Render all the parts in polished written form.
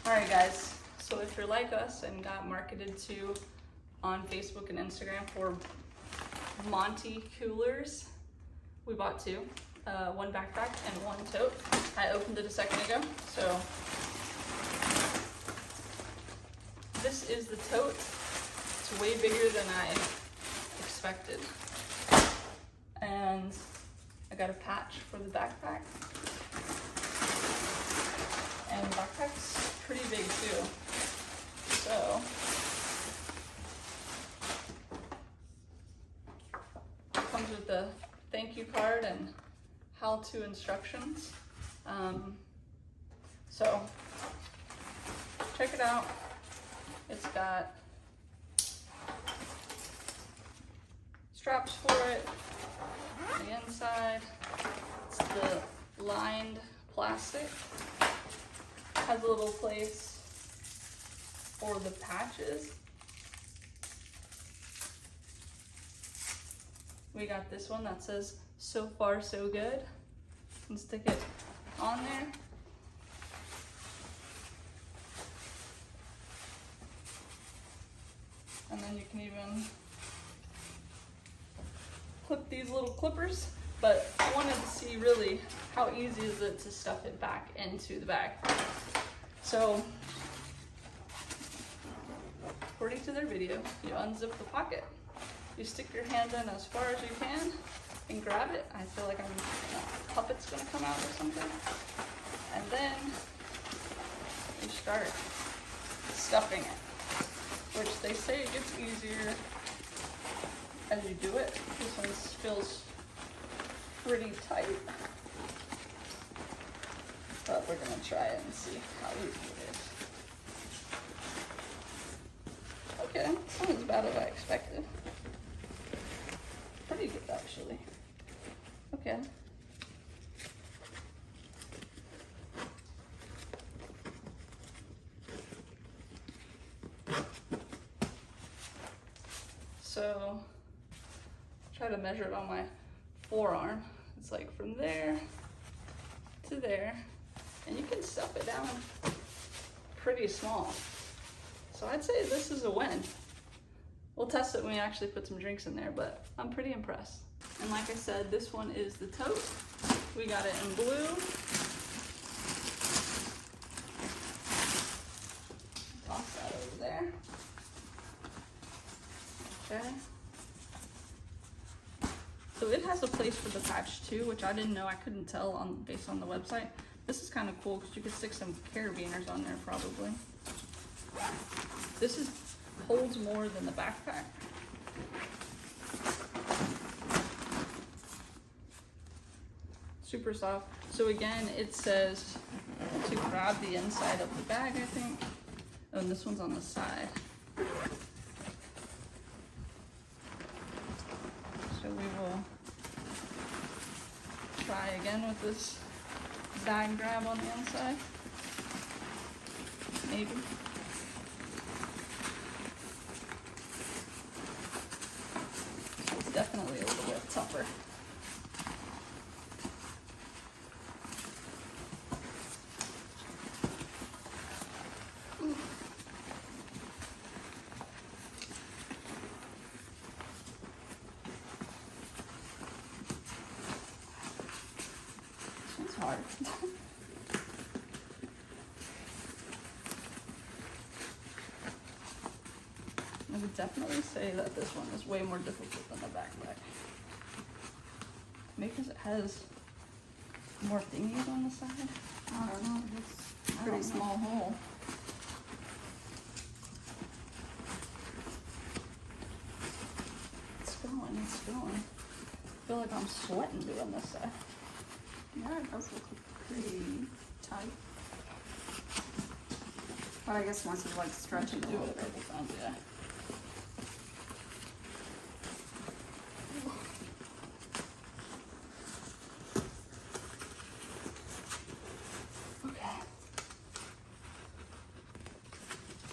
Alright guys, so if you're like us and got marketed to on Facebook and Instagram for Monti coolers, we bought two, one backpack and one tote. I opened it a second ago, so this is the tote. It's way bigger than I expected. And I got a patch for the backpack. And the backpack's pretty big too. So it comes with the thank you card and how-to instructions. So check it out. It's got straps for it on the inside. It's the lined plastic. Has a little place for the patches. We got this one that says so far so good. You can stick it on there. And then you can even clip these little clippers, but I wanted to see really how easy is it to stuff it back into the bag. So, according to their video, you unzip the pocket, you stick your hand in as far as you can and grab it. I feel like a puppet's gonna come out or something. And then you start stuffing it, which they say it gets easier as you do it. This one feels pretty tight, but we're gonna try it and see how easy it is. Okay, not as bad as I expected. Pretty good actually. Okay. So, try to measure it on my forearm. It's like from there to there, and you can stuff it down pretty small. So I'd say this is a win. We'll test it when we actually put some drinks in there, but I'm pretty impressed. And like I said, this one is the tote. We got it in blue. Toss that over there. Okay. So it has a place for the patch too, which I didn't know. I couldn't tell based on the website. This is kind of cool because you could stick some carabiners on there probably. This holds more than the backpack. Super soft. So again, it says to grab the inside of the bag, I think. Oh, and this one's on the side. So we will try again with this bag grab on the inside. Maybe. It's definitely a little bit tougher. Hard. I would definitely say that this one is way more difficult than the backpack. Maybe because it has more thingies on the side. I don't know. It's a pretty small hole. It's going, it's going. I feel like I'm sweating doing this side. Yeah, it does look pretty tight. But I guess once you like stretch it a little bit. Yeah. Okay.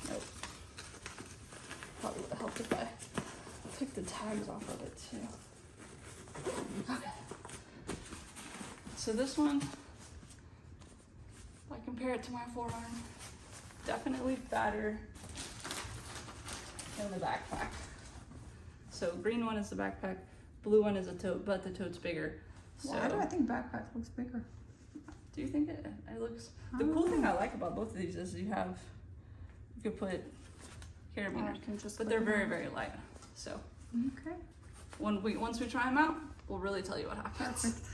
Nope. Probably would have helped if I took the tags off of it too. Okay. So this one, if I compare it to my forearm, definitely fatter than the backpack. So green one is the backpack, blue one is a tote, but the tote's bigger. So Why do I think backpack looks bigger? do you think it looks? The cool thing I like about both of these is you could put carabiners, but they're very, very light. So Okay. once we try them out, we'll really tell you what happens. Perfect.